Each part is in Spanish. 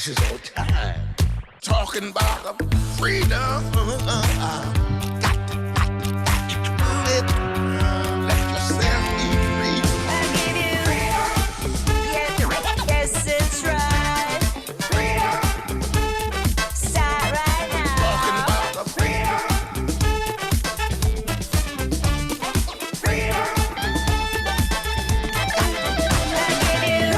This is our time. Talking about the freedom. Let yourself be free. I give you freedom. Yes, it's right. Freedom. Start right now. Talking about the freedom. Freedom. I give you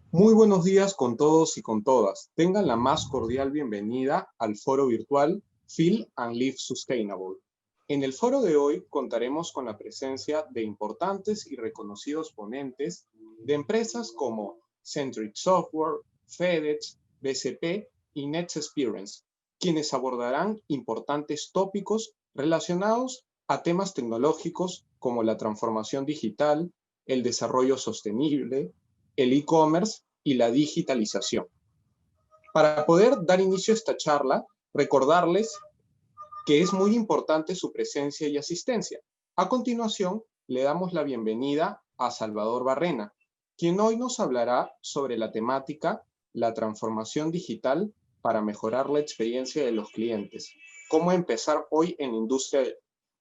Muy buenos días con todos y con todas. Tengan la más cordial bienvenida al foro virtual Feel and Live Sustainable. En el foro de hoy contaremos con la presencia de importantes y reconocidos ponentes de empresas como Centric Software, FedEx, BCP y Next Experience, quienes abordarán importantes tópicos relacionados a temas tecnológicos como la transformación digital, el desarrollo sostenible, el e-commerce y la digitalización. Para poder dar inicio a esta charla, recordarles que es muy importante su presencia y asistencia. A continuación, le damos la bienvenida a Salvador Barrena, quien hoy nos hablará sobre la temática la transformación digital para mejorar la experiencia de los clientes. Cómo empezar hoy en la industria.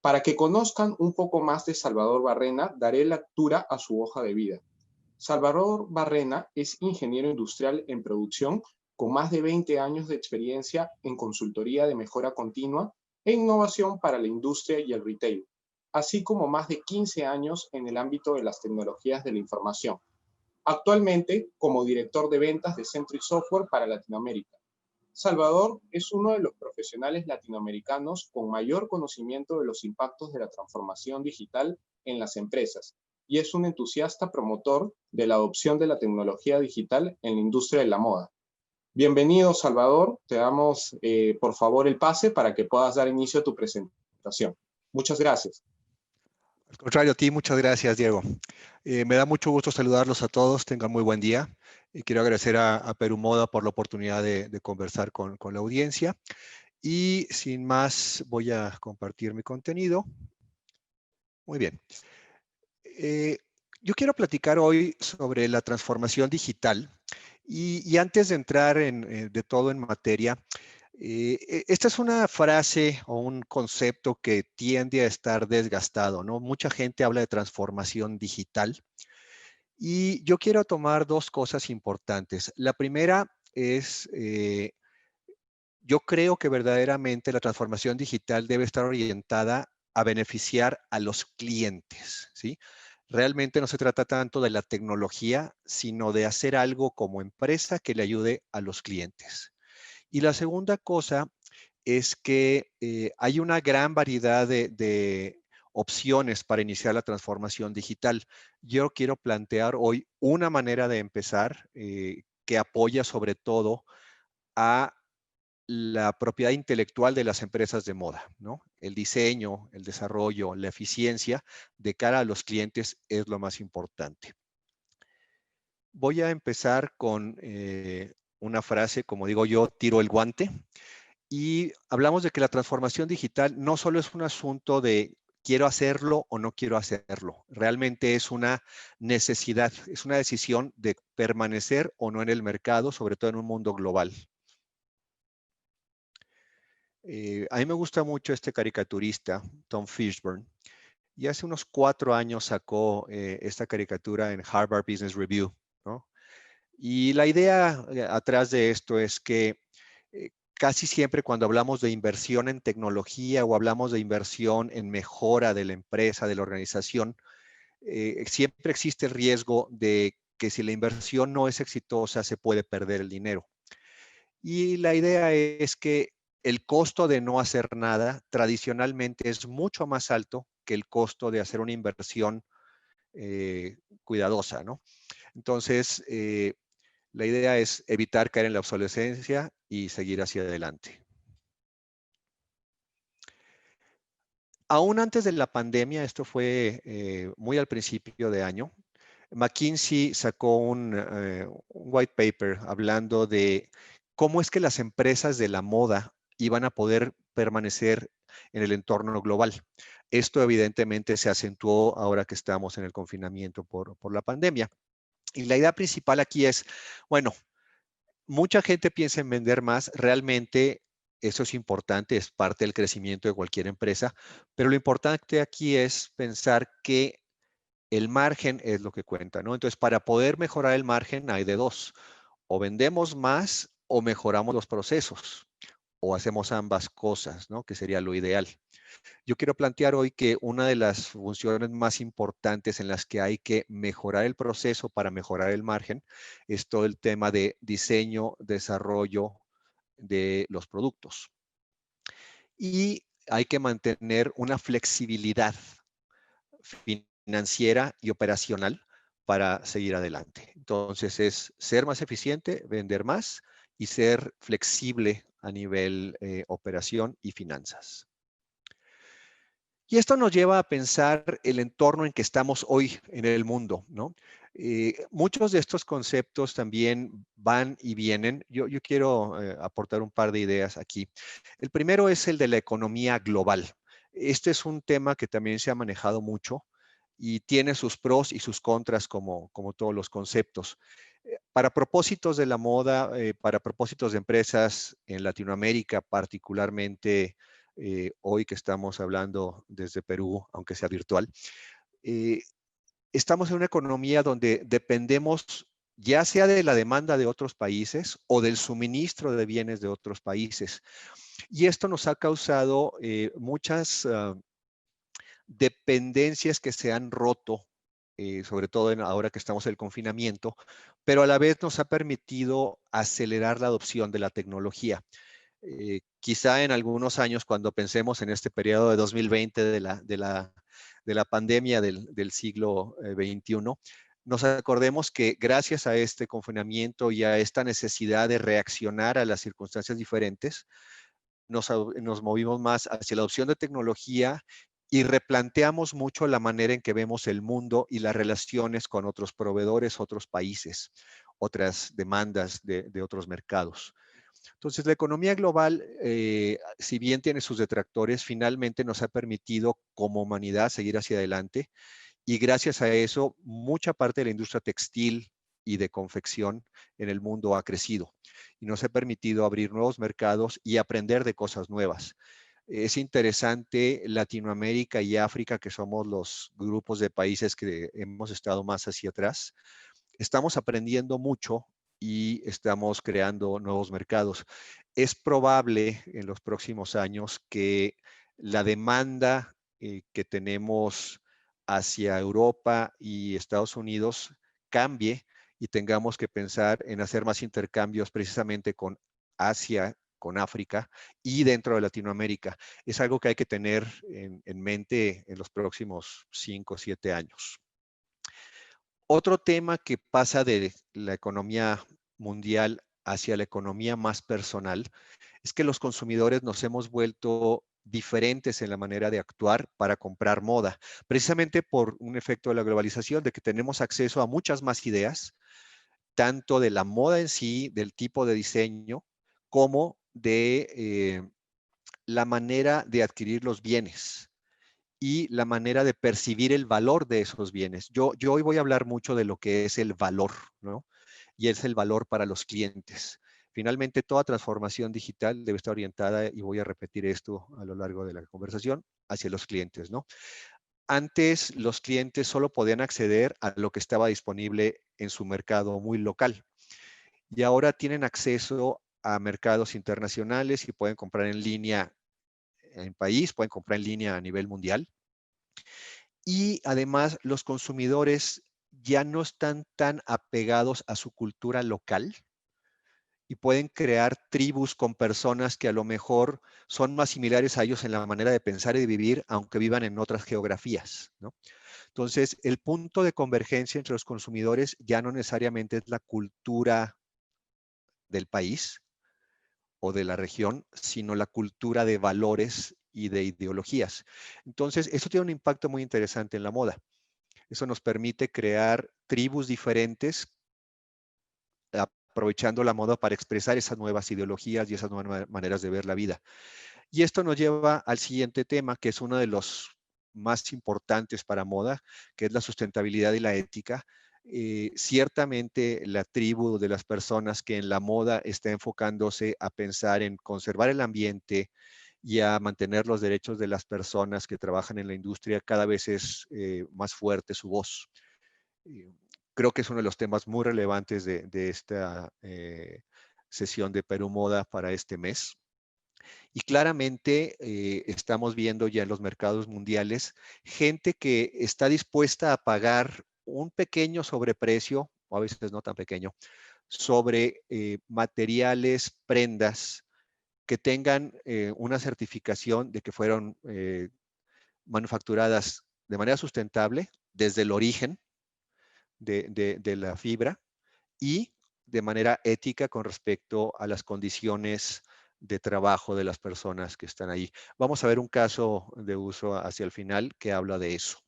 Para que conozcan un poco más de Salvador Barrena, daré lectura a su hoja de vida. Salvador Barrena es ingeniero industrial en producción con más de 20 años de experiencia en consultoría de mejora continua e innovación para la industria y el retail, así como más de 15 años en el ámbito de las tecnologías de la información. Actualmente, como director de ventas de Centric Software para Latinoamérica. Salvador es uno de los profesionales latinoamericanos con mayor conocimiento de los impactos de la transformación digital en las empresas y es un entusiasta promotor de la adopción de la tecnología digital en la industria de la moda. Bienvenido, Salvador. Te damos, por favor, el pase para que puedas dar inicio a tu presentación. Muchas gracias. Al contrario, a ti, muchas gracias, Diego. Me da mucho gusto saludarlos a todos. Tengan muy buen día. Y quiero agradecer a Perú Moda por la oportunidad de conversar con la audiencia. Y sin más, voy a compartir mi contenido. Muy bien. Yo quiero platicar hoy sobre la transformación digital y antes de entrar de todo en materia, esta es una frase o un concepto que tiende a estar desgastado, ¿no? Mucha gente habla de transformación digital y yo quiero tomar dos cosas importantes. La primera es, yo creo que verdaderamente la transformación digital debe estar orientada a beneficiar a los clientes, ¿sí? Realmente no se trata tanto de la tecnología, sino de hacer algo como empresa que le ayude a los clientes. Y la segunda cosa es que hay una gran variedad de opciones para iniciar la transformación digital. Yo quiero plantear hoy una manera de empezar que apoya sobre todo a la propiedad intelectual de las empresas de moda, ¿no? El diseño, el desarrollo, la eficiencia de cara a los clientes es lo más importante. Voy a empezar con una frase, como digo yo, tiro el guante. Y hablamos de que la transformación digital no solo es un asunto de quiero hacerlo o no quiero hacerlo. Realmente es una necesidad, es una decisión de permanecer o no en el mercado, sobre todo en un mundo global. A mí me gusta mucho este caricaturista, Tom Fishburne, y hace unos 4 años sacó esta caricatura en Harvard Business Review, ¿no? Y la idea atrás de esto es que casi siempre cuando hablamos de inversión en tecnología o hablamos de inversión en mejora de la empresa, de la organización, siempre existe el riesgo de que si la inversión no es exitosa, se puede perder el dinero. Y la idea es que el costo de no hacer nada tradicionalmente es mucho más alto que el costo de hacer una inversión cuidadosa, ¿no? Entonces, la idea es evitar caer en la obsolescencia y seguir hacia adelante. Aún antes de la pandemia, esto fue muy al principio de año, McKinsey sacó un white paper hablando de cómo es que las empresas de la moda iban a poder permanecer en el entorno global. Esto evidentemente se acentuó ahora que estamos en el confinamiento por la pandemia. Y la idea principal aquí es, bueno, mucha gente piensa en vender más, realmente eso es importante, es parte del crecimiento de cualquier empresa, pero lo importante aquí es pensar que el margen es lo que cuenta, ¿no? Entonces, para poder mejorar el margen hay de dos, o vendemos más o mejoramos los procesos, o hacemos ambas cosas, ¿no? Que sería lo ideal. Yo quiero plantear hoy que una de las funciones más importantes en las que hay que mejorar el proceso para mejorar el margen es todo el tema de diseño, desarrollo de los productos. Y hay que mantener una flexibilidad financiera y operacional para seguir adelante. Entonces es ser más eficiente, vender más y ser flexible a nivel operación y finanzas. Y esto nos lleva a pensar el entorno en que estamos hoy en el mundo, ¿no? Muchos de estos conceptos también van y vienen. Yo quiero aportar un par de ideas aquí. El primero es el de la economía global. Este es un tema que también se ha manejado mucho y tiene sus pros y sus contras como todos los conceptos. Para propósitos de la moda, para propósitos de empresas en Latinoamérica, particularmente hoy que estamos hablando desde Perú, aunque sea virtual, estamos en una economía donde dependemos ya sea de la demanda de otros países o del suministro de bienes de otros países. Y esto nos ha causado muchas dependencias que se han roto, sobre todo ahora que estamos en el confinamiento, pero a la vez nos ha permitido acelerar la adopción de la tecnología. Quizá en algunos años, cuando pensemos en este periodo de 2020 de la pandemia del siglo XXI, nos acordemos que gracias a este confinamiento y a esta necesidad de reaccionar a las circunstancias diferentes, nos movimos más hacia la adopción de tecnología y replanteamos mucho la manera en que vemos el mundo y las relaciones con otros proveedores, otros países, otras demandas de otros mercados. Entonces, la economía global, si bien tiene sus detractores, finalmente nos ha permitido como humanidad seguir hacia adelante y gracias a eso, mucha parte de la industria textil y de confección en el mundo ha crecido y nos ha permitido abrir nuevos mercados y aprender de cosas nuevas. Es interesante Latinoamérica y África, que somos los grupos de países que hemos estado más hacia atrás. Estamos aprendiendo mucho y estamos creando nuevos mercados. Es probable en los próximos años que la demanda que tenemos hacia Europa y Estados Unidos cambie y tengamos que pensar en hacer más intercambios precisamente con Asia, con África y dentro de Latinoamérica. Es algo que hay que tener en mente en los próximos 5 o 7 años. Otro tema que pasa de la economía mundial hacia la economía más personal es que los consumidores nos hemos vuelto diferentes en la manera de actuar para comprar moda, precisamente por un efecto de la globalización, de que tenemos acceso a muchas más ideas, tanto de la moda en sí, del tipo de diseño, como de la manera de adquirir los bienes y la manera de percibir el valor de esos bienes. Yo hoy voy a hablar mucho de lo que es el valor, ¿no? Y es el valor para los clientes. Finalmente, toda transformación digital debe estar orientada, y voy a repetir esto a lo largo de la conversación, hacia los clientes, ¿no? Antes, los clientes solo podían acceder a lo que estaba disponible en su mercado muy local. Y ahora tienen acceso a mercados internacionales y pueden comprar en línea en país, pueden comprar en línea a nivel mundial. Y además los consumidores ya no están tan apegados a su cultura local y pueden crear tribus con personas que a lo mejor son más similares a ellos en la manera de pensar y de vivir, aunque vivan en otras geografías, ¿no? Entonces, el punto de convergencia entre los consumidores ya no necesariamente es la cultura del país o de la región, sino la cultura de valores y de ideologías. Entonces, eso tiene un impacto muy interesante en la moda. Eso nos permite crear tribus diferentes, aprovechando la moda para expresar esas nuevas ideologías y esas nuevas maneras de ver la vida. Y esto nos lleva al siguiente tema, que es uno de los más importantes para moda, que es la sustentabilidad y la ética. Ciertamente la tribu de las personas que en la moda está enfocándose a pensar en conservar el ambiente y a mantener los derechos de las personas que trabajan en la industria, cada vez es más fuerte su voz. Creo que es uno de los temas muy relevantes de esta sesión de Perú Moda para este mes. Y claramente estamos viendo ya en los mercados mundiales gente que está dispuesta a pagar un pequeño sobreprecio, o a veces no tan pequeño, sobre materiales, prendas que tengan una certificación de que fueron manufacturadas de manera sustentable desde el origen de la fibra y de manera ética con respecto a las condiciones de trabajo de las personas que están ahí. Vamos a ver un caso de uso hacia el final que habla de eso.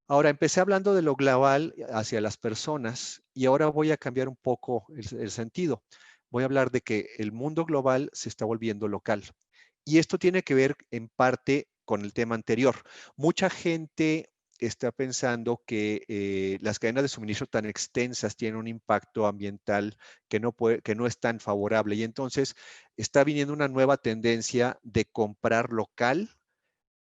Ahora, empecé hablando de lo global hacia las personas y ahora voy a cambiar un poco el sentido. Voy a hablar de que el mundo global se está volviendo local. Y esto tiene que ver en parte con el tema anterior. Mucha gente está pensando que las cadenas de suministro tan extensas tienen un impacto ambiental que no es tan favorable. Y entonces está viniendo una nueva tendencia de comprar local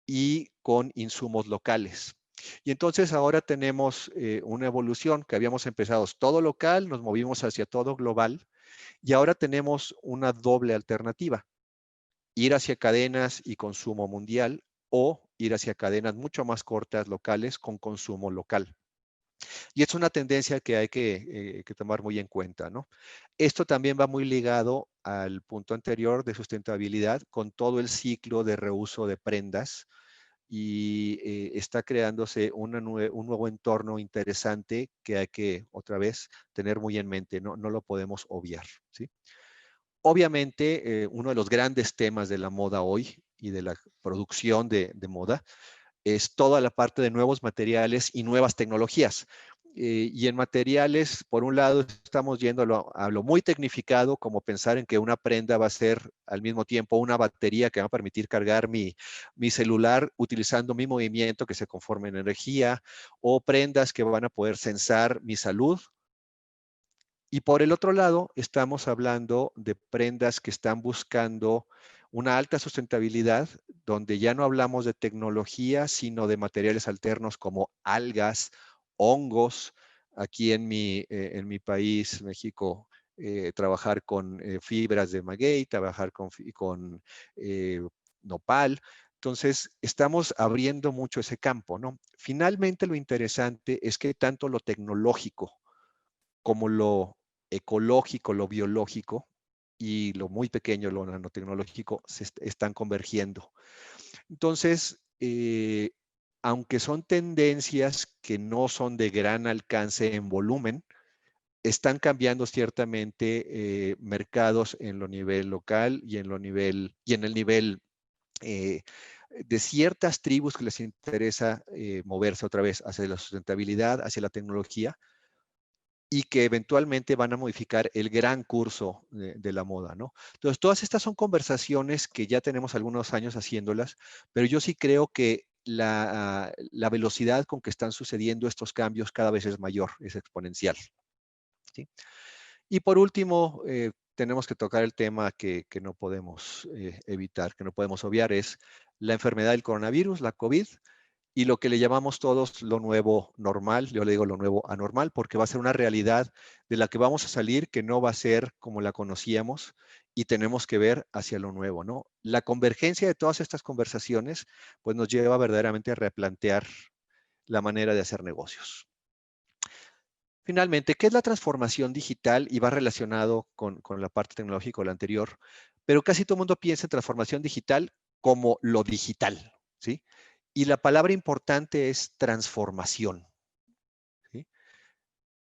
y con insumos locales. Y entonces ahora tenemos una evolución que habíamos empezado todo local, nos movimos hacia todo global y ahora tenemos una doble alternativa: ir hacia cadenas y consumo mundial o ir hacia cadenas mucho más cortas locales con consumo local. Y es una tendencia que hay que tomar muy en cuenta, ¿no? Esto también va muy ligado al punto anterior de sustentabilidad con todo el ciclo de reuso de prendas y está creándose un nuevo entorno interesante que hay que otra vez tener muy en mente, no lo podemos obviar, ¿sí? Obviamente, uno de los grandes temas de la moda hoy y de la producción de moda es toda la parte de nuevos materiales y nuevas tecnologías. Y en materiales, por un lado, estamos yendo a lo muy tecnificado, como pensar en que una prenda va a ser al mismo tiempo una batería que va a permitir cargar mi celular utilizando mi movimiento que se conforme en energía, o prendas que van a poder sensar mi salud. Y por el otro lado, estamos hablando de prendas que están buscando una alta sustentabilidad, donde ya no hablamos de tecnología, sino de materiales alternos como algas, hongos. Aquí en mi país, México, trabajar con fibras de maguey, trabajar con nopal. Entonces, estamos abriendo mucho ese campo, ¿no? Finalmente, lo interesante es que tanto lo tecnológico como lo ecológico, lo biológico y lo muy pequeño, lo nanotecnológico, están convergiendo. Entonces, aunque son tendencias que no son de gran alcance en volumen, están cambiando ciertamente mercados en lo nivel local y en el nivel de ciertas tribus que les interesa moverse otra vez hacia la sustentabilidad, hacia la tecnología, y que eventualmente van a modificar el gran curso de la moda, ¿no? Entonces, todas estas son conversaciones que ya tenemos algunos años haciéndolas, pero yo sí creo que la velocidad con que están sucediendo estos cambios cada vez es mayor, es exponencial, ¿sí? Y por último, tenemos que tocar el tema que no podemos evitar, que no podemos obviar, es la enfermedad del coronavirus, la COVID, y lo que le llamamos todos lo nuevo normal. Yo le digo lo nuevo anormal porque va a ser una realidad de la que vamos a salir que no va a ser como la conocíamos y tenemos que ver hacia lo nuevo, ¿no? La convergencia de todas estas conversaciones pues nos lleva verdaderamente a replantear la manera de hacer negocios. Finalmente, ¿qué es la transformación digital? Y va relacionado con la parte tecnológica o la anterior, pero casi todo el mundo piensa en transformación digital como lo digital, ¿sí? Y la palabra importante es transformación, ¿sí?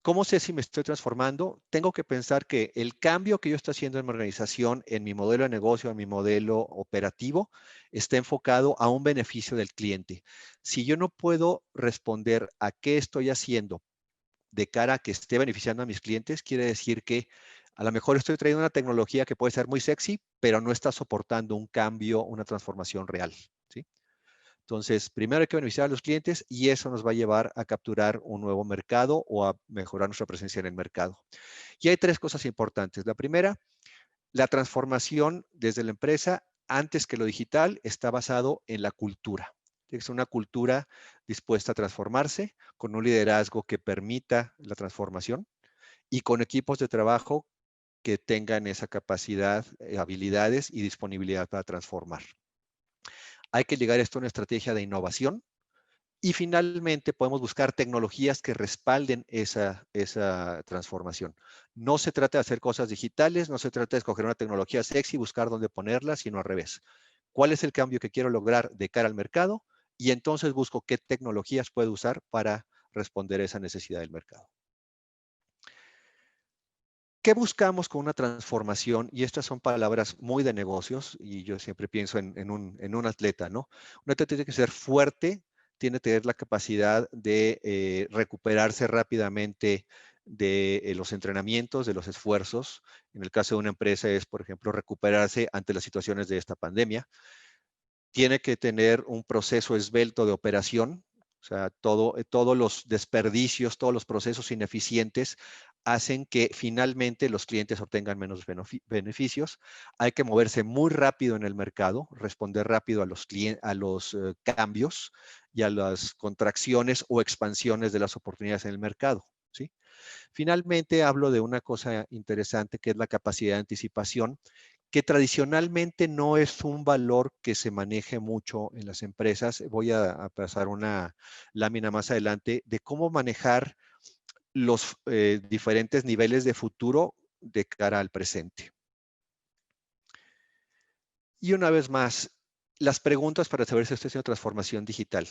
¿Cómo sé si me estoy transformando? Tengo que pensar que el cambio que yo estoy haciendo en mi organización, en mi modelo de negocio, en mi modelo operativo, está enfocado a un beneficio del cliente. Si yo no puedo responder a qué estoy haciendo de cara a que esté beneficiando a mis clientes, quiere decir que a lo mejor estoy trayendo una tecnología que puede ser muy sexy, pero no está soportando un cambio, una transformación real, ¿sí? Entonces, primero hay que beneficiar a los clientes y eso nos va a llevar a capturar un nuevo mercado o a mejorar nuestra presencia en el mercado. Y hay tres cosas importantes. La primera, la transformación desde la empresa, antes que lo digital, está basado en la cultura. Es una cultura dispuesta a transformarse, con un liderazgo que permita la transformación y con equipos de trabajo que tengan esa capacidad, habilidades y disponibilidad para transformar. Hay que ligar esto a una estrategia de innovación y finalmente podemos buscar tecnologías que respalden esa transformación. No se trata de hacer cosas digitales, no se trata de escoger una tecnología sexy y buscar dónde ponerla, sino al revés. ¿Cuál es el cambio que quiero lograr de cara al mercado? Y entonces busco qué tecnologías puedo usar para responder a esa necesidad del mercado. ¿Qué buscamos con una transformación? Y estas son palabras muy de negocios y yo siempre pienso en un atleta, ¿no? Un atleta tiene que ser fuerte, tiene que tener la capacidad de recuperarse rápidamente de los entrenamientos, de los esfuerzos. En el caso de una empresa es, por ejemplo, recuperarse ante las situaciones de esta pandemia. Tiene que tener un proceso esbelto de operación, o sea, todos los desperdicios, todos los procesos ineficientes hacen que finalmente los clientes obtengan menos beneficios. Hay que moverse muy rápido en el mercado, responder rápido a los cambios y a las contracciones o expansiones de las oportunidades en el mercado, ¿sí? Finalmente, hablo de una cosa interesante que es la capacidad de anticipación, que tradicionalmente no es un valor que se maneje mucho en las empresas. Voy a pasar una lámina más adelante de cómo manejar los diferentes niveles de futuro de cara al presente. Y una vez más, las preguntas para saber si estoy haciendo transformación digital.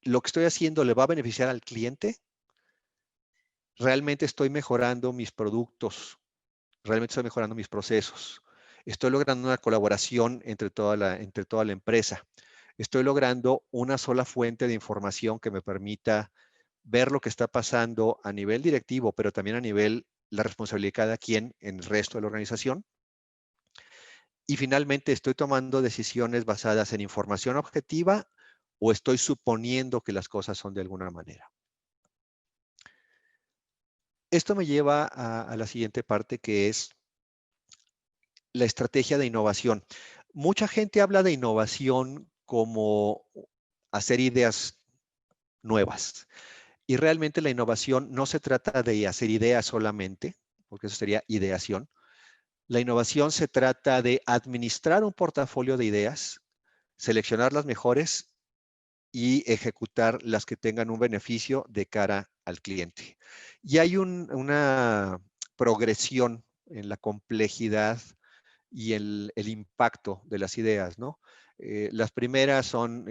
¿Lo que estoy haciendo le va a beneficiar al cliente? ¿Realmente estoy mejorando mis productos? ¿Realmente estoy mejorando mis procesos? ¿Estoy logrando una colaboración entre toda la empresa? ¿Estoy logrando una sola fuente de información que me permita ver lo que está pasando a nivel directivo, pero también a nivel la responsabilidad de cada quien en el resto de la organización? Y finalmente, ¿estoy tomando decisiones basadas en información objetiva o estoy suponiendo que las cosas son de alguna manera? Esto me lleva a la siguiente parte, que es la estrategia de innovación. Mucha gente habla de innovación como hacer ideas nuevas. Y realmente la innovación no se trata de hacer ideas solamente, porque eso sería ideación. La innovación se trata de administrar un portafolio de ideas, seleccionar las mejores y ejecutar las que tengan un beneficio de cara al cliente. Y hay una progresión en la complejidad y el impacto de las ideas, ¿no? Las primeras son,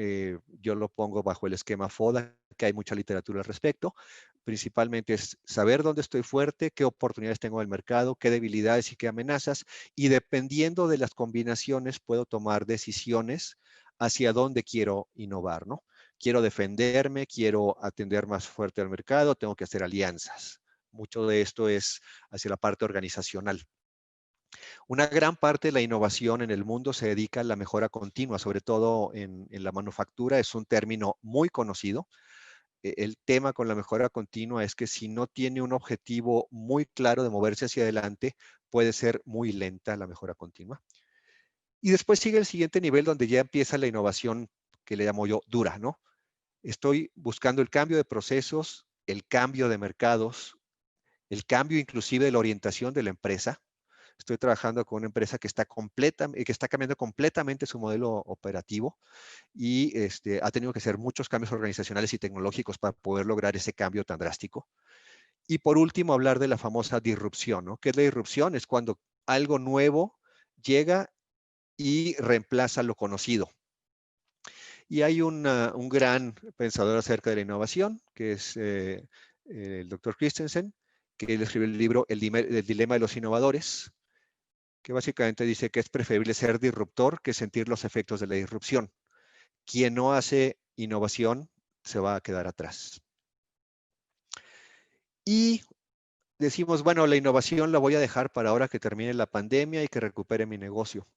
yo lo pongo bajo el esquema FODA, que hay mucha literatura al respecto. Principalmente es saber dónde estoy fuerte, qué oportunidades tengo en el mercado, qué debilidades y qué amenazas. Y dependiendo de las combinaciones, puedo tomar decisiones hacia dónde quiero innovar, ¿no? Quiero defenderme, quiero atender más fuerte al mercado, tengo que hacer alianzas. Mucho de esto es hacia la parte organizacional. Una gran parte de la innovación en el mundo se dedica a la mejora continua, sobre todo en la manufactura. Es un término muy conocido. El tema con la mejora continua es que si no tiene un objetivo muy claro de moverse hacia adelante, puede ser muy lenta la mejora continua. Y después sigue el siguiente nivel donde ya empieza la innovación que le llamo yo dura, ¿no? Estoy buscando el cambio de procesos, el cambio de mercados, el cambio inclusive de la orientación de la empresa. Estoy trabajando con una empresa que está cambiando completamente su modelo operativo y ha tenido que hacer muchos cambios organizacionales y tecnológicos para poder lograr ese cambio tan drástico. Y por último, hablar de la famosa disrupción, ¿no? ¿Qué es la disrupción? Es cuando algo nuevo llega y reemplaza lo conocido. Y hay un gran pensador acerca de la innovación, que es el doctor Christensen, que él escribió el libro El dilema de los innovadores, que básicamente dice que es preferible ser disruptor que sentir los efectos de la disrupción. Quien no hace innovación se va a quedar atrás. Y decimos, bueno, la innovación la voy a dejar para ahora que termine la pandemia y que recupere mi negocio.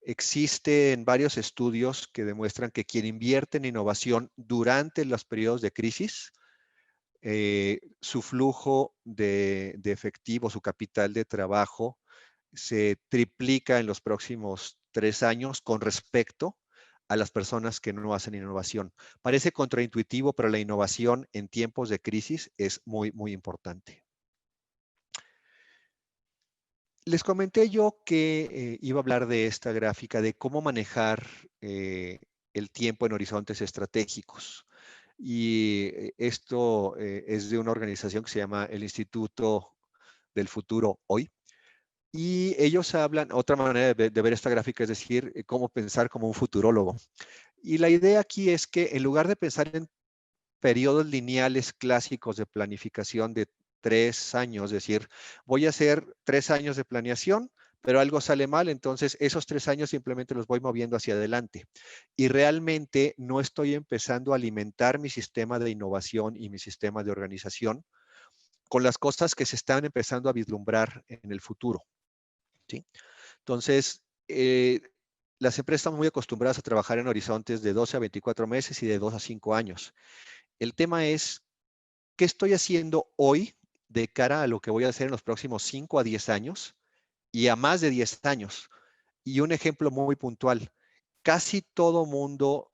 Existen varios estudios que demuestran que quien invierte en innovación durante los periodos de crisis, su flujo de efectivo, su capital de trabajo, se triplica en los próximos 3 años con respecto a las personas que no hacen innovación. Parece contraintuitivo, pero la innovación en tiempos de crisis es muy, muy importante. Les comenté yo que iba a hablar de esta gráfica, de cómo manejar el tiempo en horizontes estratégicos. Y esto es de una organización que se llama el Instituto del Futuro Hoy. Y ellos hablan, otra manera de ver esta gráfica es decir, cómo pensar como un futurólogo. Y la idea aquí es que en lugar de pensar en periodos lineales clásicos de planificación de 3 años, es decir, voy a hacer 3 años de planeación, pero algo sale mal, entonces esos 3 años simplemente los voy moviendo hacia adelante. Y realmente no estoy empezando a alimentar mi sistema de innovación y mi sistema de organización con las cosas que se están empezando a vislumbrar en el futuro. ¿Sí? Entonces, las empresas están muy acostumbradas a trabajar en horizontes de 12 a 24 meses y de 2 a 5 años. El tema es, ¿qué estoy haciendo hoy de cara a lo que voy a hacer en los próximos 5 a 10 años y a más de 10 años? Y un ejemplo muy puntual, casi todo mundo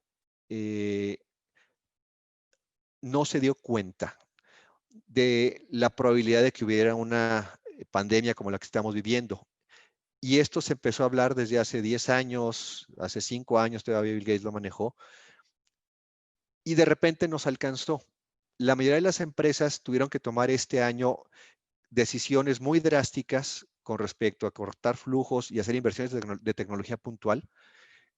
no se dio cuenta de la probabilidad de que hubiera una pandemia como la que estamos viviendo. Y esto se empezó a hablar desde hace 10 años, hace 5 años todavía Bill Gates lo manejó, y de repente nos alcanzó. La mayoría de las empresas tuvieron que tomar este año decisiones muy drásticas con respecto a cortar flujos y hacer inversiones de tecnología puntual,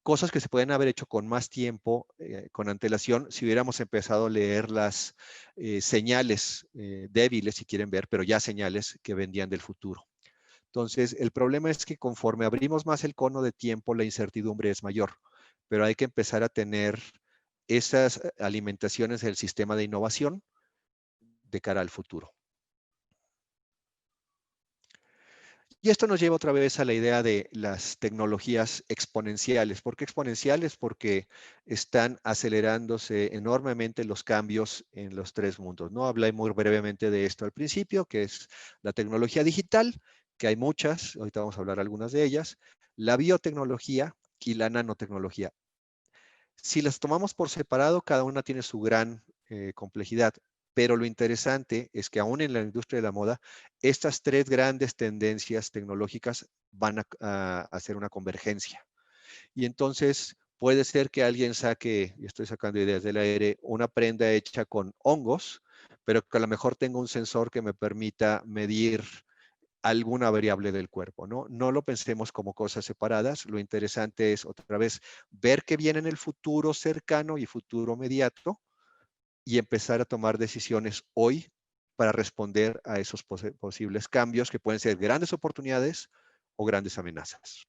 cosas que se pueden haber hecho con más tiempo, con antelación, si hubiéramos empezado a leer las señales débiles, si quieren ver, pero ya señales que vendían del futuro. Entonces, el problema es que conforme abrimos más el cono de tiempo, la incertidumbre es mayor, pero hay que empezar a tener esas alimentaciones del sistema de innovación de cara al futuro. Y esto nos lleva otra vez a la idea de las tecnologías exponenciales. ¿Por qué exponenciales? Porque están acelerándose enormemente los cambios en los 3 mundos, ¿no? Hablé muy brevemente de esto al principio, que es la tecnología digital, que hay muchas, ahorita vamos a hablar algunas de ellas, la biotecnología y la nanotecnología. Si las tomamos por separado, cada una tiene su gran complejidad. Pero lo interesante es que aún en la industria de la moda, estas 3 grandes tendencias tecnológicas van a hacer una convergencia. Y entonces puede ser que alguien saque, y estoy sacando ideas del aire, una prenda hecha con hongos, pero que a lo mejor tenga un sensor que me permita medir alguna variable del cuerpo, ¿no? No lo pensemos como cosas separadas. Lo interesante es, otra vez, ver qué viene en el futuro cercano y futuro inmediato, y empezar a tomar decisiones hoy para responder a esos posibles cambios que pueden ser grandes oportunidades o grandes amenazas.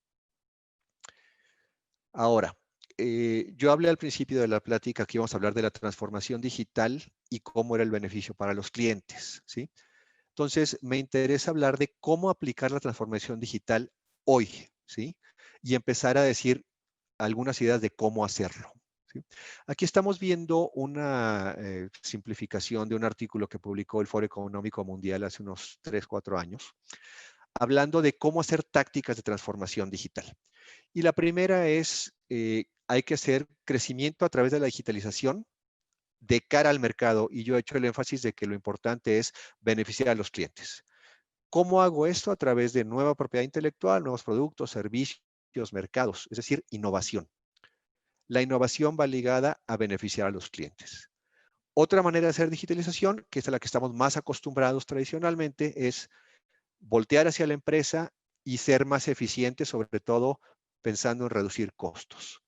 Ahora, yo hablé al principio de la plática que íbamos a hablar de la transformación digital y cómo era el beneficio para los clientes, ¿sí? Entonces, me interesa hablar de cómo aplicar la transformación digital hoy, ¿sí? Y empezar a decir algunas ideas de cómo hacerlo. ¿Sí? Aquí estamos viendo una simplificación de un artículo que publicó el Foro Económico Mundial hace unos 3, 4 años, hablando de cómo hacer tácticas de transformación digital. Y la primera es, hay que hacer crecimiento a través de la digitalización de cara al mercado. Y yo he hecho el énfasis de que lo importante es beneficiar a los clientes. ¿Cómo hago esto? A través de nueva propiedad intelectual, nuevos productos, servicios, mercados, es decir, innovación. La innovación va ligada a beneficiar a los clientes. Otra manera de hacer digitalización, que es a la que estamos más acostumbrados tradicionalmente, es voltear hacia la empresa y ser más eficiente, sobre todo pensando en reducir costos.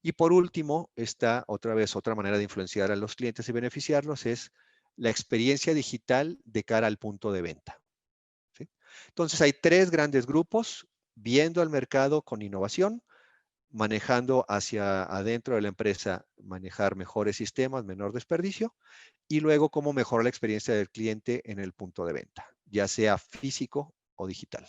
Y por último, está otra vez otra manera de influenciar a los clientes y beneficiarlos, es la experiencia digital de cara al punto de venta. ¿Sí? Entonces hay tres grandes grupos: viendo al mercado con innovación, manejando hacia adentro de la empresa, manejar mejores sistemas, menor desperdicio, y luego cómo mejorar la experiencia del cliente en el punto de venta, ya sea físico o digital.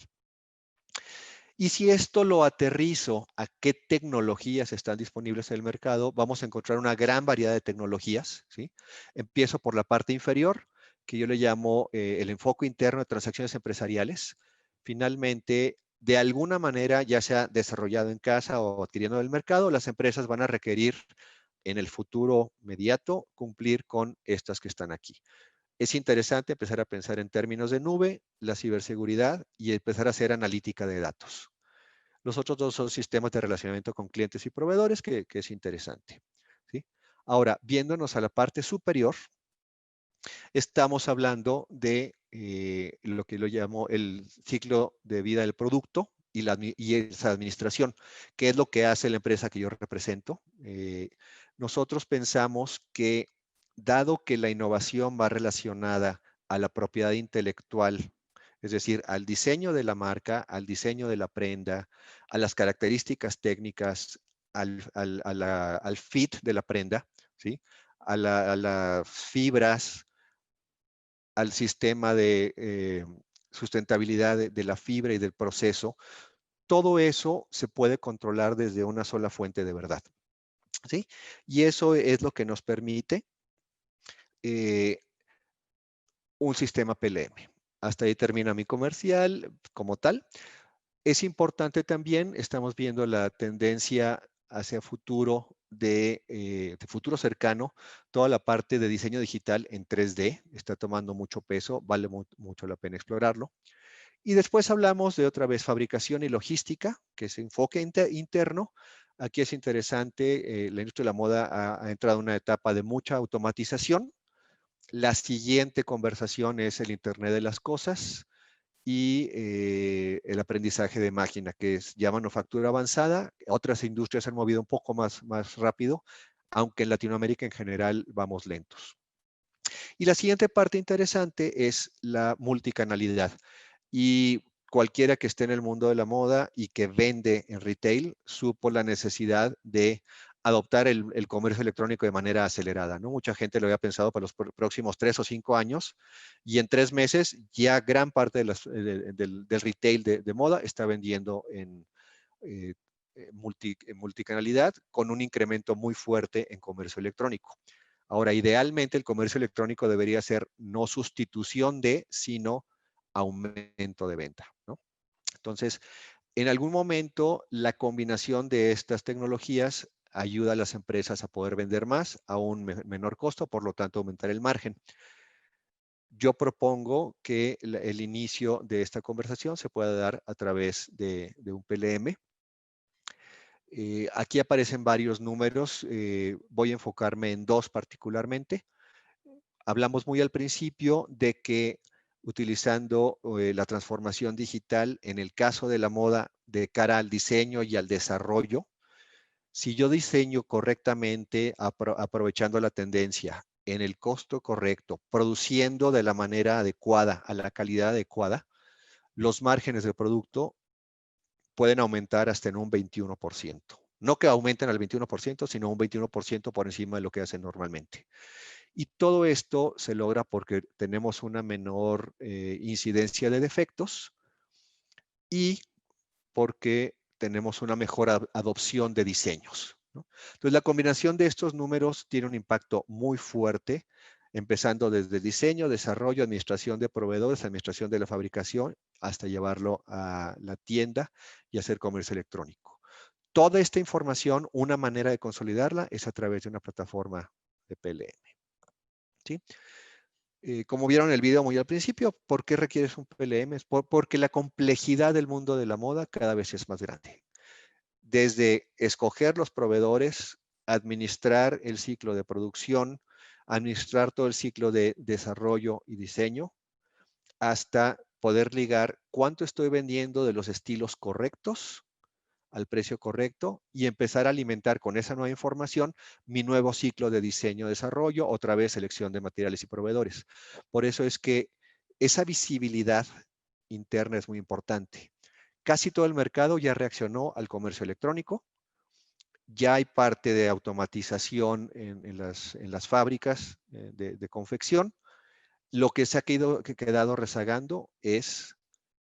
Y si esto lo aterrizo a qué tecnologías están disponibles en el mercado, vamos a encontrar una gran variedad de tecnologías, ¿sí? Empiezo por la parte inferior, que yo le llamo el enfoque interno de transacciones empresariales. Finalmente, de alguna manera, ya sea desarrollado en casa o adquiriendo del mercado, las empresas van a requerir en el futuro inmediato cumplir con estas que están aquí. Es interesante empezar a pensar en términos de nube, la ciberseguridad y empezar a hacer analítica de datos. Los otros dos son sistemas de relacionamiento con clientes y proveedores, que es interesante, ¿sí? Ahora, viéndonos a la parte superior, estamos hablando de lo que lo llamo el ciclo de vida del producto y esa administración, que es lo que hace la empresa que yo represento. Nosotros pensamos que, dado que la innovación va relacionada a la propiedad intelectual, es decir, al diseño de la marca, al diseño de la prenda, a las características técnicas, al fit de la prenda, ¿sí? A las fibras, al sistema de sustentabilidad de la fibra y del proceso, todo eso se puede controlar desde una sola fuente de verdad, ¿sí? Y eso es lo que nos permite un sistema PLM. Hasta ahí termina mi comercial como tal. Es importante también, estamos viendo la tendencia hacia futuro de futuro cercano, toda la parte de diseño digital en 3D está tomando mucho peso, vale mucho la pena explorarlo. Y después hablamos de otra vez fabricación y logística, que es enfoque interno. Aquí es interesante, la industria de la moda ha entrado en una etapa de mucha automatización. La siguiente conversación es el Internet de las cosas y el aprendizaje de máquina, que es ya manufactura avanzada. Otras industrias han movido un poco más rápido, aunque en Latinoamérica en general vamos lentos. Y la siguiente parte interesante es la multicanalidad. Y cualquiera que esté en el mundo de la moda y que vende en retail supo la necesidad de adoptar el comercio electrónico de manera acelerada, ¿no? Mucha gente lo había pensado para los próximos 3 o 5 años y en 3 meses ya gran parte del retail de moda está vendiendo en multicanalidad con un incremento muy fuerte en comercio electrónico. Ahora, idealmente el comercio electrónico debería ser no sustitución de, sino aumento de venta, ¿no? Entonces, en algún momento, la combinación de estas tecnologías ayuda a las empresas a poder vender más a un menor costo, por lo tanto, aumentar el margen. Yo propongo que el inicio de esta conversación se pueda dar a través de un PLM. Aquí aparecen varios números. Voy a enfocarme en dos particularmente. Hablamos muy al principio de que utilizando la transformación digital en el caso de la moda de cara al diseño y al desarrollo, si yo diseño correctamente, aprovechando la tendencia en el costo correcto, produciendo de la manera adecuada, a la calidad adecuada, los márgenes del producto pueden aumentar hasta en un 21%. No que aumenten al 21%, sino un 21% por encima de lo que hacen normalmente. Y todo esto se logra porque tenemos una menor incidencia de defectos y porque tenemos una mejor adopción de diseños, ¿no? Entonces, la combinación de estos números tiene un impacto muy fuerte, empezando desde diseño, desarrollo, administración de proveedores, administración de la fabricación, hasta llevarlo a la tienda y hacer comercio electrónico. Toda esta información, una manera de consolidarla es a través de una plataforma de PLM. ¿Sí? Como vieron en el video muy al principio, ¿por qué requieres un PLM? Porque la complejidad del mundo de la moda cada vez es más grande. Desde escoger los proveedores, administrar el ciclo de producción, administrar todo el ciclo de desarrollo y diseño, hasta poder ligar cuánto estoy vendiendo de los estilos correctos al precio correcto y empezar a alimentar con esa nueva información mi nuevo ciclo de diseño, desarrollo, otra vez selección de materiales y proveedores. Por eso es que esa visibilidad interna es muy importante. Casi todo el mercado ya reaccionó al comercio electrónico. Ya hay parte de automatización en las fábricas de confección. Lo que se ha quedado rezagando es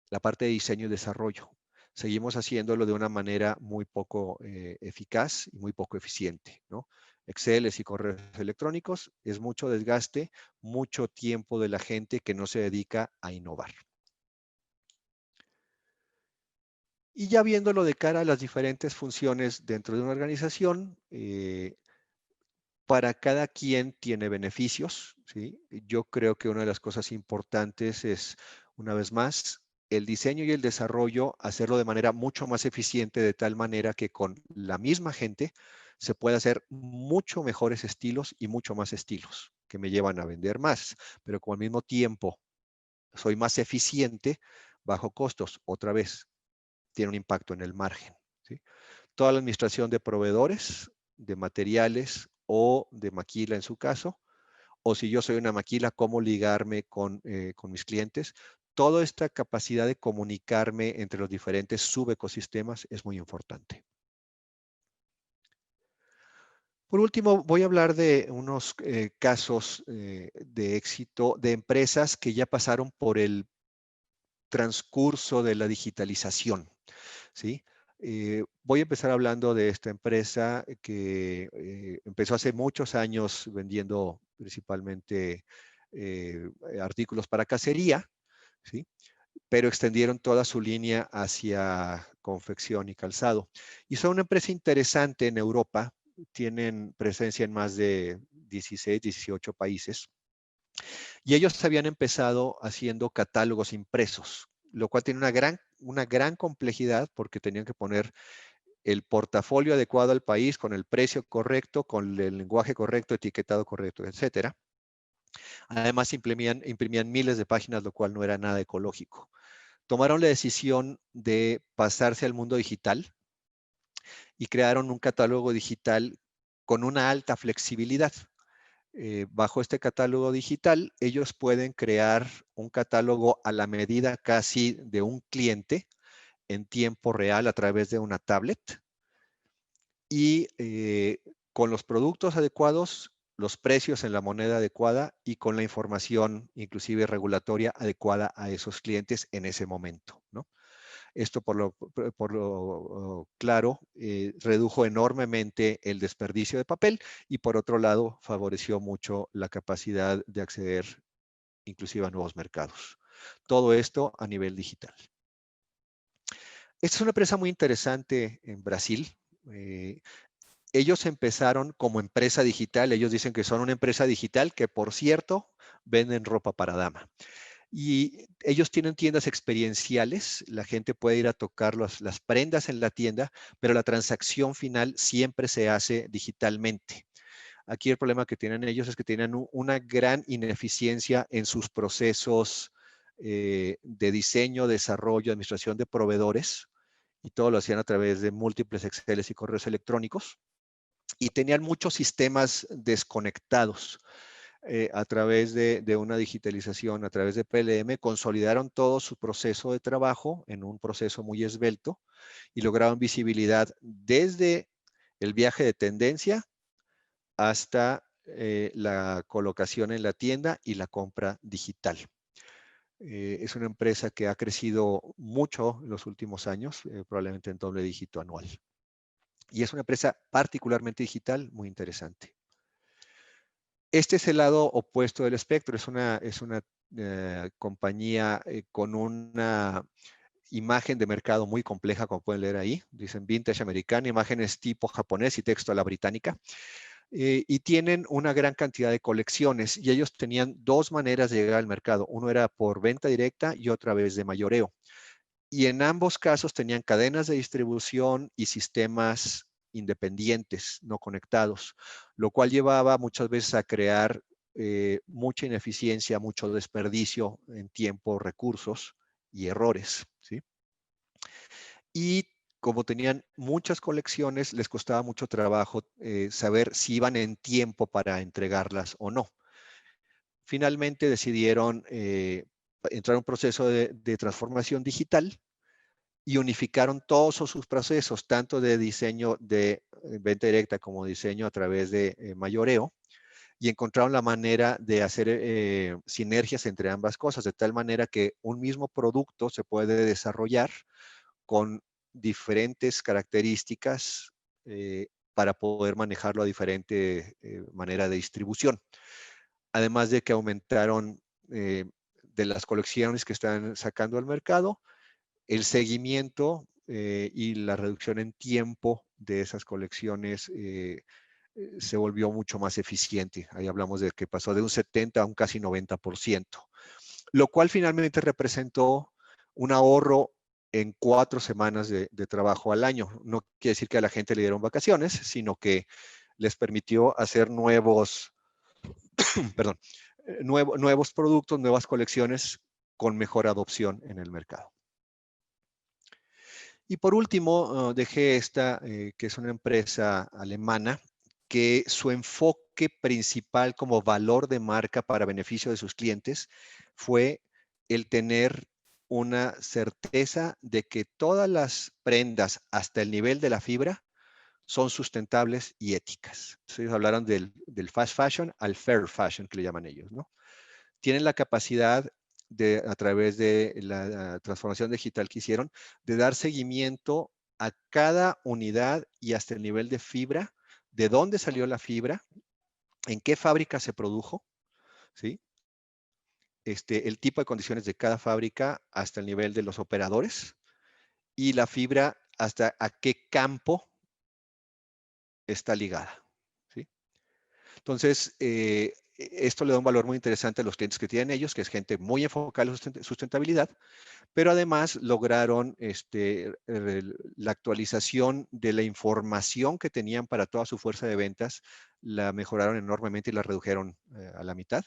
la parte de diseño y desarrollo. Seguimos haciéndolo de una manera muy poco eficaz y muy poco eficiente, ¿no? Excel y correos electrónicos es mucho desgaste, mucho tiempo de la gente que no se dedica a innovar. Y ya viéndolo de cara a las diferentes funciones dentro de una organización, para cada quien tiene beneficios, ¿sí? Yo creo que una de las cosas importantes es, una vez más, el diseño y el desarrollo, hacerlo de manera mucho más eficiente, de tal manera que con la misma gente se pueda hacer mucho mejores estilos y mucho más estilos, que me llevan a vender más, pero con al mismo tiempo soy más eficiente, bajo costos, otra vez, tiene un impacto en el margen, ¿sí? Toda la administración de proveedores, de materiales o de maquila en su caso, o si yo soy una maquila, cómo ligarme con mis clientes. Toda esta capacidad de comunicarme entre los diferentes subecosistemas es muy importante. Por último, voy a hablar de unos casos de éxito de empresas que ya pasaron por el transcurso de la digitalización, ¿sí? Voy a empezar hablando de esta empresa que empezó hace muchos años vendiendo principalmente artículos para cacería, ¿sí? Pero extendieron toda su línea hacia confección y calzado. Y son una empresa interesante en Europa, tienen presencia en más de 16, 18 países. Y ellos habían empezado haciendo catálogos impresos, lo cual tiene una gran complejidad porque tenían que poner el portafolio adecuado al país, con el precio correcto, con el lenguaje correcto, etiquetado correcto, etcétera. Además, imprimían miles de páginas, lo cual no era nada ecológico. Tomaron la decisión de pasarse al mundo digital y crearon un catálogo digital con una alta flexibilidad. Bajo este catálogo digital, ellos pueden crear un catálogo a la medida casi de un cliente en tiempo real a través de una tablet y con los productos adecuados, los precios en la moneda adecuada y con la información inclusive regulatoria adecuada a esos clientes en ese momento, ¿no? Esto por lo claro redujo enormemente el desperdicio de papel y por otro lado favoreció mucho la capacidad de acceder inclusive a nuevos mercados. Todo esto a nivel digital. Esta es una empresa muy interesante en Brasil. Ellos empezaron como empresa digital. Ellos dicen que son una empresa digital que, por cierto, venden ropa para dama. Y ellos tienen tiendas experienciales, la gente puede ir a tocar las prendas en la tienda, pero la transacción final siempre se hace digitalmente. Aquí el problema que tienen ellos es que tienen una gran ineficiencia en sus procesos de diseño, desarrollo, administración de proveedores, y todo lo hacían a través de múltiples Excel y correos electrónicos, y tenían muchos sistemas desconectados. A través de una digitalización, a través de PLM, consolidaron todo su proceso de trabajo en un proceso muy esbelto y lograron visibilidad desde el viaje de tendencia hasta la colocación en la tienda y la compra digital. Es una empresa que ha crecido mucho en los últimos años, probablemente en doble dígito anual. Y es una empresa particularmente digital, muy interesante. Este es el lado opuesto del espectro. Es una compañía con una imagen de mercado muy compleja, como pueden leer ahí. Dicen vintage americana, imágenes tipo japonés y texto a la británica. Y tienen una gran cantidad de colecciones. Y ellos tenían dos maneras de llegar al mercado. Uno era por venta directa y otra vez de mayoreo. Y en ambos casos tenían cadenas de distribución y sistemas independientes, no conectados, lo cual llevaba muchas veces a crear mucha ineficiencia, mucho desperdicio en tiempo, recursos y errores, ¿sí? Y como tenían muchas colecciones, les costaba mucho trabajo saber si iban en tiempo para entregarlas o no. Finalmente decidieron entrar en un proceso de transformación digital y unificaron todos sus procesos, tanto de diseño de venta directa como diseño a través de mayoreo, y encontraron la manera de hacer sinergias entre ambas cosas, de tal manera que un mismo producto se puede desarrollar con diferentes características para poder manejarlo a diferente manera de distribución. Además de que aumentaron de las colecciones que están sacando al mercado, el seguimiento y la reducción en tiempo de esas colecciones se volvió mucho más eficiente. Ahí hablamos de que pasó de un 70 a un casi 90%, lo cual finalmente representó un ahorro en 4 semanas de trabajo al año. No quiere decir que a la gente le dieron vacaciones, sino que les permitió hacer nuevos, perdón, nuevos productos, nuevas colecciones con mejor adopción en el mercado. Y por último, dejé esta, que es una empresa alemana, que su enfoque principal como valor de marca para beneficio de sus clientes fue el tener una certeza de que todas las prendas hasta el nivel de la fibra son sustentables y éticas. Ellos hablaron del fast fashion al fair fashion, que le llaman ellos, ¿no? Tienen la capacidad de, a través de la transformación digital que hicieron, de dar seguimiento a cada unidad y hasta el nivel de fibra, de dónde salió la fibra, en qué fábrica se produjo, ¿sí? El tipo de condiciones de cada fábrica hasta el nivel de los operadores y la fibra hasta a qué campo está ligada, ¿sí? Entonces, esto le da un valor muy interesante a los clientes que tienen ellos, que es gente muy enfocada en la sustentabilidad, pero además lograron la actualización de la información que tenían para toda su fuerza de ventas, la mejoraron enormemente y la redujeron a la mitad.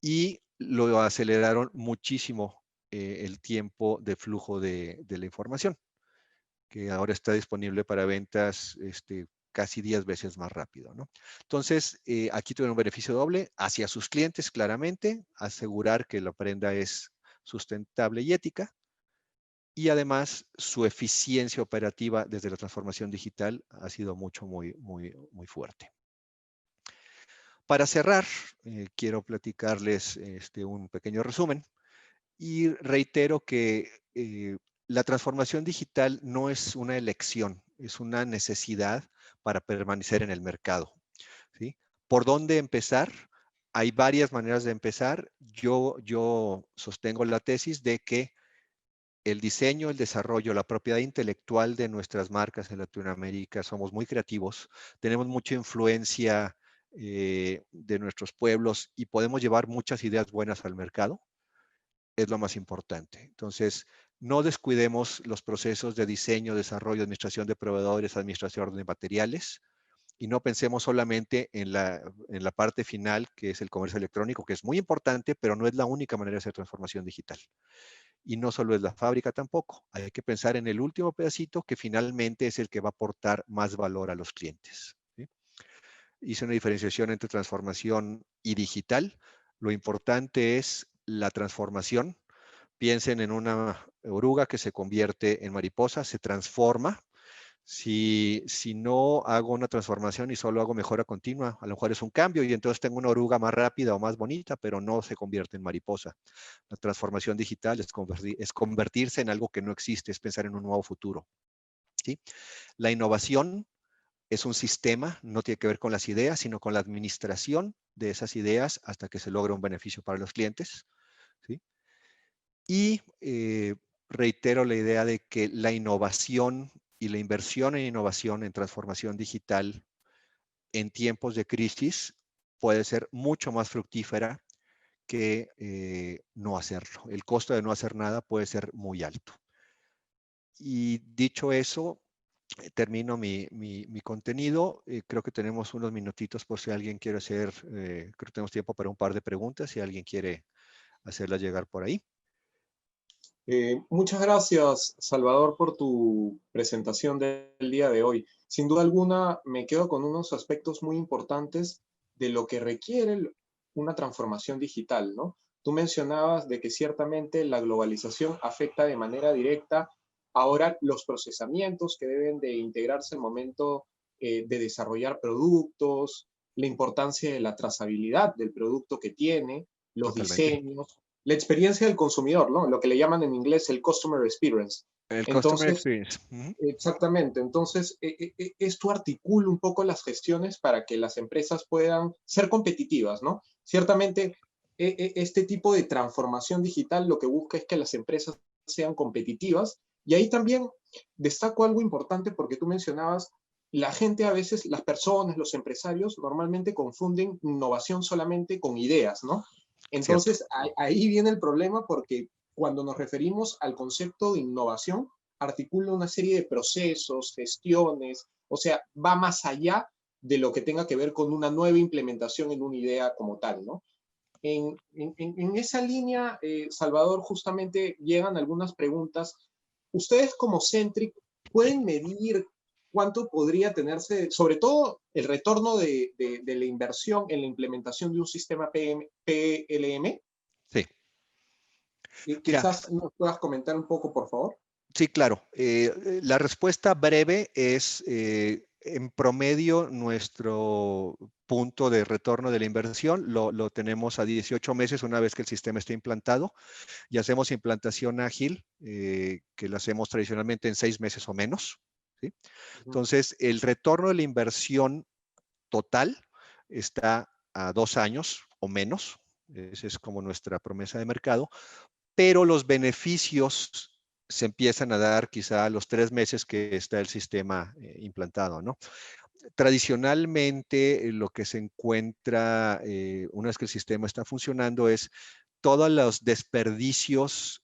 Y lo aceleraron muchísimo el tiempo de flujo de la información, que ahora está disponible para ventas casi 10 veces más rápido, ¿no? Entonces, aquí tuvieron un beneficio doble hacia sus clientes, claramente, asegurar que la prenda es sustentable y ética, y además su eficiencia operativa desde la transformación digital ha sido muy fuerte. Para cerrar, quiero platicarles un pequeño resumen y reitero que la transformación digital no es una elección, es una necesidad para permanecer en el mercado, ¿sí? ¿Por dónde empezar? Hay varias maneras de empezar. Yo sostengo la tesis de que el diseño, el desarrollo, la propiedad intelectual de nuestras marcas en Latinoamérica, somos muy creativos, tenemos mucha influencia de nuestros pueblos y podemos llevar muchas ideas buenas al mercado, es lo más importante. Entonces, no descuidemos los procesos de diseño, desarrollo, administración de proveedores, administración de materiales, y no pensemos solamente en la parte final, que es el comercio electrónico, que es muy importante, pero no es la única manera de hacer transformación digital. Y no solo es la fábrica tampoco. Hay que pensar en el último pedacito que finalmente es el que va a aportar más valor a los clientes, ¿sí? Hice una diferenciación entre transformación y digital. Lo importante es la transformación. Piensen en una oruga que se convierte en mariposa, se transforma. Si no hago una transformación y solo hago mejora continua, a lo mejor es un cambio y entonces tengo una oruga más rápida o más bonita, pero no se convierte en mariposa. La transformación digital es convertirse en algo que no existe, es pensar en un nuevo futuro, ¿sí? La innovación es un sistema, no tiene que ver con las ideas, sino con la administración de esas ideas hasta que se logra un beneficio para los clientes, ¿sí? Y reitero la idea de que la innovación y la inversión en innovación, en transformación digital, en tiempos de crisis, puede ser mucho más fructífera que no hacerlo. El costo de no hacer nada puede ser muy alto. Y dicho eso, termino mi contenido. Creo que tenemos unos minutitos por si alguien quiere hacer, creo que tenemos tiempo para un par de preguntas, si alguien quiere hacerlas llegar por ahí. Muchas gracias, Salvador, por tu presentación del día de hoy. Sin duda alguna, me quedo con unos aspectos muy importantes de lo que requiere una transformación digital, ¿no? Tú mencionabas de que ciertamente la globalización afecta de manera directa ahora los procesamientos que deben de integrarse al momento de desarrollar productos, la importancia de la trazabilidad del producto que tiene, los Totalmente. diseños, la experiencia del consumidor, ¿no? Lo que le llaman en inglés el customer experience. El Customer Entonces, Experience. Ujú. exactamente, entonces esto articula un poco las gestiones para que las empresas puedan ser competitivas, ¿no? Ciertamente, este tipo de transformación digital lo que busca es que las empresas sean competitivas y ahí también destaco algo importante porque tú mencionabas, la gente a veces, las personas, los empresarios normalmente confunden innovación solamente con ideas, ¿no? Cierto. Entonces ahí viene el problema porque cuando nos referimos al concepto de innovación, articula una serie de procesos, gestiones, o sea, va más allá de lo que tenga que ver con una nueva implementación en una idea como tal, ¿no? En esa línea, Salvador, justamente llegan algunas preguntas. Ustedes como Centric pueden medir cuánto podría tenerse, sobre todo el retorno de la inversión en la implementación de un sistema PLM. Sí. Mira, Quizás nos puedas comentar un poco, por favor. sí, claro. La respuesta breve es, en promedio, nuestro punto de retorno de la inversión lo tenemos a 18 meses una vez que el sistema está implantado y hacemos implantación ágil, que lo hacemos tradicionalmente en 6 meses o menos, ¿sí? Entonces, el retorno de la inversión total está a 2 años o menos. Esa es como nuestra promesa de mercado, pero los beneficios se empiezan a dar quizá a los 3 meses que está el sistema implantado, ¿no? Tradicionalmente, lo que se encuentra una vez que el sistema está funcionando es todos los desperdicios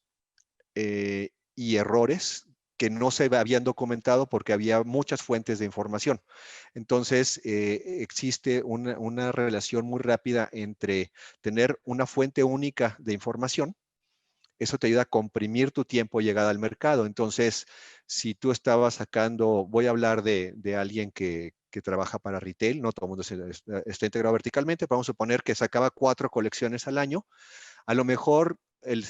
y errores que no se habían documentado porque había muchas fuentes de información. Entonces, existe una relación muy rápida entre tener una fuente única de información. Eso te ayuda a comprimir tu tiempo de llegada al mercado. Entonces, si tú estabas sacando, voy a hablar de alguien que trabaja para retail, no todo el mundo está integrado verticalmente, pero vamos a suponer que sacaba 4 colecciones al año. A lo mejor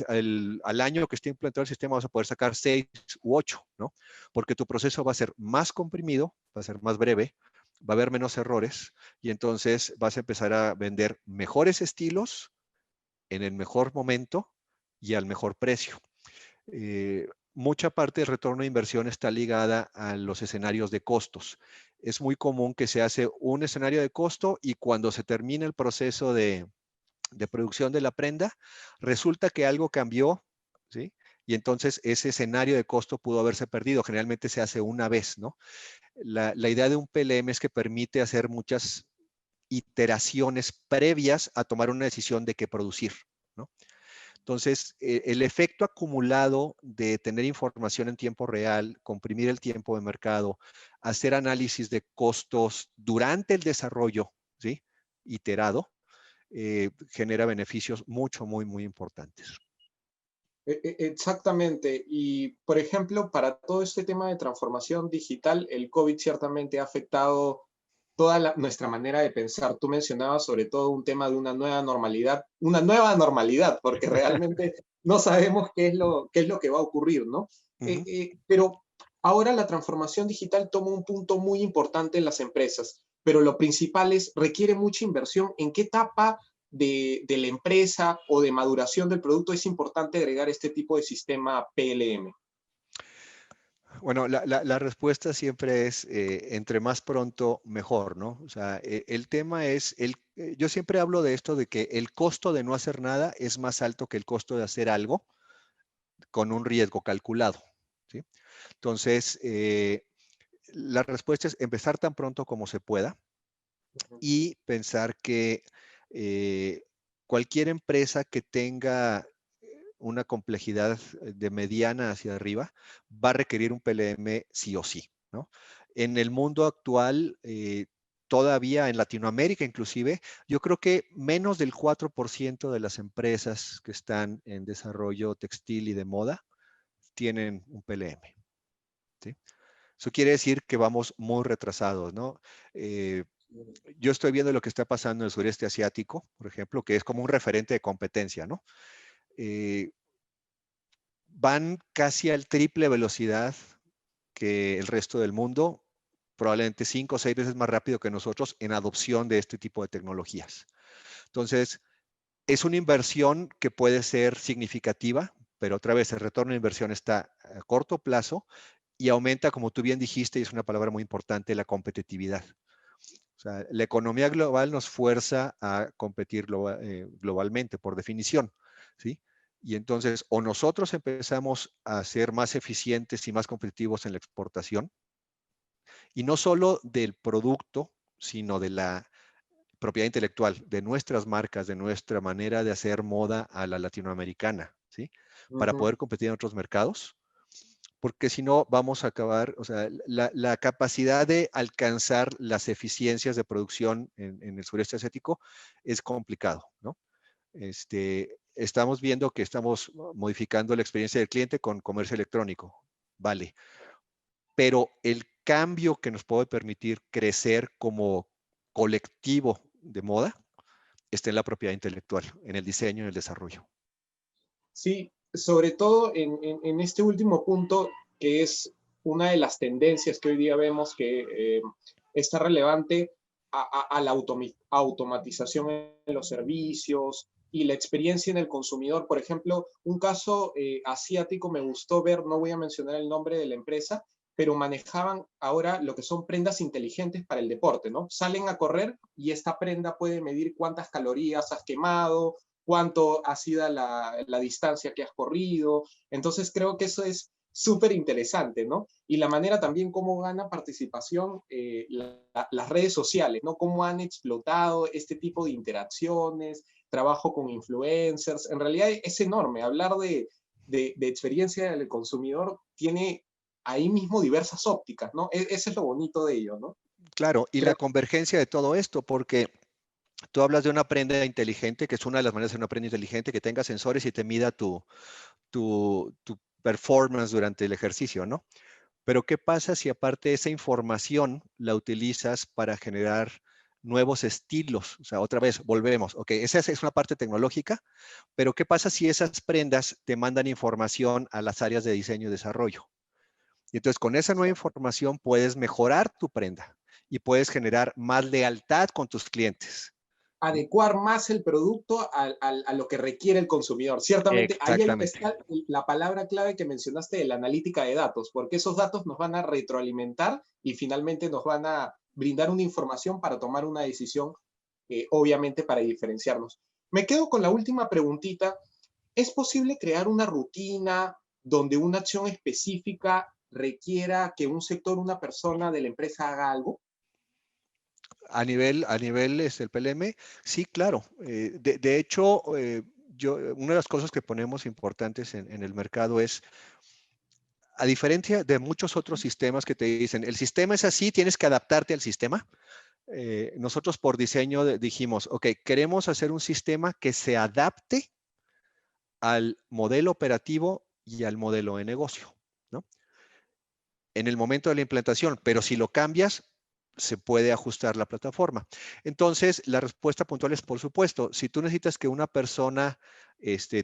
al año que esté implantado el sistema vas a poder sacar 6 u 8, ¿no? Porque tu proceso va a ser más comprimido, va a ser más breve, va a haber menos errores y entonces vas a empezar a vender mejores estilos en el mejor momento y al mejor precio. Mucha parte del retorno de inversión está ligada a los escenarios de costos. Es muy común que se hace un escenario de costo y cuando se termina el proceso de producción de la prenda, resulta que algo cambió, ¿sí? Y entonces ese escenario de costo pudo haberse perdido. Generalmente se hace una vez, ¿no? La idea de un PLM es que permite hacer muchas iteraciones previas a tomar una decisión de qué producir, ¿no? Entonces, el efecto acumulado de tener información en tiempo real, comprimir el tiempo de mercado, hacer análisis de costos durante el desarrollo, ¿sí? Iterado, genera beneficios muy importantes. Exactamente. Y, por ejemplo, para todo este tema de transformación digital, el COVID ciertamente ha afectado toda nuestra manera de pensar. Tú mencionabas sobre todo un tema de una nueva normalidad, porque realmente no sabemos qué es lo que va a ocurrir, ¿no? Ujú. Pero ahora la transformación digital toma un punto muy importante en las empresas, pero lo principal es, requiere mucha inversión. ¿En qué etapa de la empresa o de maduración del producto es importante agregar este tipo de sistema PLM? Bueno, la respuesta siempre es entre más pronto, mejor, ¿no? O sea, el tema es, yo siempre hablo de esto, de que el costo de no hacer nada es más alto que el costo de hacer algo con un riesgo calculado, ¿sí? Entonces, la respuesta es empezar tan pronto como se pueda y pensar que cualquier empresa que tenga una complejidad de mediana hacia arriba va a requerir un PLM sí o sí. ¿no? En el mundo actual, todavía en Latinoamérica inclusive, yo creo que menos del 4% de las empresas que están en desarrollo textil y de moda tienen un PLM, ¿sí? Eso quiere decir que vamos muy retrasados, ¿no? Yo estoy viendo lo que está pasando en el sureste asiático, por ejemplo, que es como un referente de competencia, ¿no? Van casi al triple velocidad que el resto del mundo, probablemente 5 o 6 veces más rápido que nosotros en adopción de este tipo de tecnologías. Entonces, es una inversión que puede ser significativa, pero otra vez el retorno de inversión está a corto plazo y aumenta, como tú bien dijiste, y es una palabra muy importante, la competitividad. O sea, la economía global nos fuerza a competir globalmente, por definición, ¿sí? Y entonces, o nosotros empezamos a ser más eficientes y más competitivos en la exportación, y no solo del producto, sino de la propiedad intelectual, de nuestras marcas, de nuestra manera de hacer moda a la latinoamericana, ¿sí? Para poder competir en otros mercados, porque si no vamos a acabar, o sea, la capacidad de alcanzar las eficiencias de producción en el sureste asiático es complicado, ¿no? Estamos viendo que estamos modificando la experiencia del cliente con comercio electrónico, vale, pero el cambio que nos puede permitir crecer como colectivo de moda está en la propiedad intelectual, en el diseño y el desarrollo. Sí, sobre todo en este último punto, que es una de las tendencias que hoy día vemos que está relevante a la automatización en los servicios y la experiencia en el consumidor. Por ejemplo, un caso asiático me gustó ver, no voy a mencionar el nombre de la empresa, pero manejaban ahora lo que son prendas inteligentes para el deporte, ¿no? Salen a correr y esta prenda puede medir cuántas calorías has quemado, cuánto ha sido la distancia que has corrido. Entonces creo que eso es súper interesante, ¿no? Y la manera también cómo gana participación las redes sociales, ¿no? Cómo han explotado este tipo de interacciones, trabajo con influencers. En realidad es enorme. Hablar de experiencia del consumidor tiene ahí mismo diversas ópticas, ¿no? Eso es lo bonito de ello, ¿no? Claro, y Creo. la convergencia de todo esto, porque tú hablas de una prenda inteligente, que es una de las maneras de una prenda inteligente, que tenga sensores y te mida tu performance durante el ejercicio, ¿no? Pero ¿qué pasa si aparte esa información la utilizas para generar nuevos estilos? O sea, otra vez, volvemos. Ok, esa es una parte tecnológica, pero ¿qué pasa si esas prendas te mandan información a las áreas de diseño y desarrollo? Y entonces con esa nueva información puedes mejorar tu prenda y puedes generar más lealtad con tus clientes. Adecuar más el producto a lo que requiere el consumidor. Ciertamente, ahí Exactamente. está la palabra clave que mencionaste de la analítica de datos, porque esos datos nos van a retroalimentar y finalmente nos van a brindar una información para tomar una decisión, obviamente para diferenciarnos. Me quedo con la última preguntita. ¿Es posible crear una rutina donde una acción específica requiera que un sector, una persona de la empresa haga algo? A nivel es el PLM, sí, claro. De hecho, una de las cosas que ponemos importantes en el mercado es, a diferencia de muchos otros sistemas que te dicen, el sistema es así, tienes que adaptarte al sistema. Nosotros por diseño dijimos, ok, queremos hacer un sistema que se adapte al modelo operativo y al modelo de negocio, ¿no? En el momento de la implantación, pero si lo cambias, se puede ajustar la plataforma. Entonces, la respuesta puntual es, por supuesto, si tú necesitas que una persona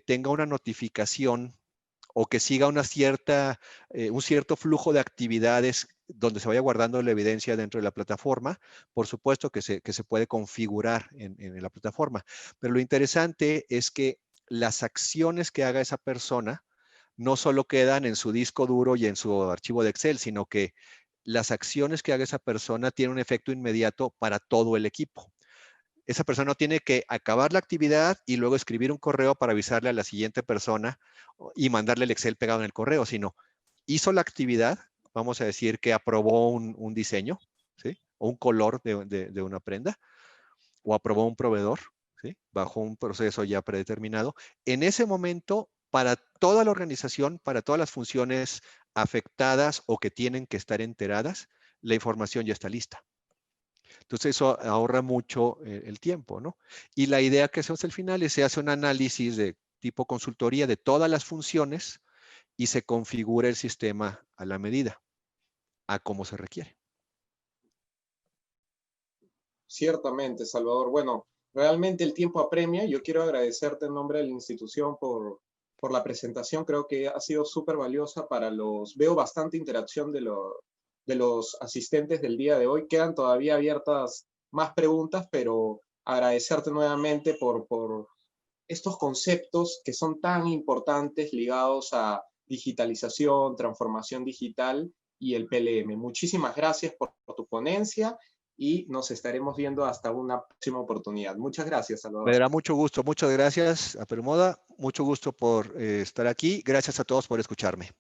tenga una notificación o que siga un cierto flujo de actividades donde se vaya guardando la evidencia dentro de la plataforma, por supuesto que se puede configurar en la plataforma. Pero lo interesante es que las acciones que haga esa persona no solo quedan en su disco duro y en su archivo de Excel, sino que las acciones que haga esa persona tienen un efecto inmediato para todo el equipo. Esa persona no tiene que acabar la actividad y luego escribir un correo para avisarle a la siguiente persona y mandarle el Excel pegado en el correo, sino hizo la actividad, vamos a decir que aprobó un diseño, ¿sí? O un color de una prenda, o aprobó un proveedor, ¿sí? Bajo un proceso ya predeterminado. En ese momento para toda la organización, para todas las funciones afectadas o que tienen que estar enteradas, la información ya está lista. Entonces eso ahorra mucho el tiempo, ¿no? Y la idea que hacemos al final es se hace un análisis de tipo consultoría de todas las funciones y se configura el sistema a la medida, a como se requiere. Ciertamente, Salvador. Bueno, realmente el tiempo apremia. Yo quiero agradecerte en nombre de la institución por la presentación. Creo que ha sido súper valiosa para los... Veo bastante interacción de los asistentes del día de hoy. Quedan todavía abiertas más preguntas, pero agradecerte nuevamente por estos conceptos que son tan importantes ligados a digitalización, transformación digital y el PLM. Muchísimas gracias por tu ponencia y nos estaremos viendo hasta una próxima oportunidad. Muchas gracias, Salvador. Me dará mucho gusto. Muchas gracias a Permoda. Mucho gusto por estar aquí. Gracias a todos por escucharme.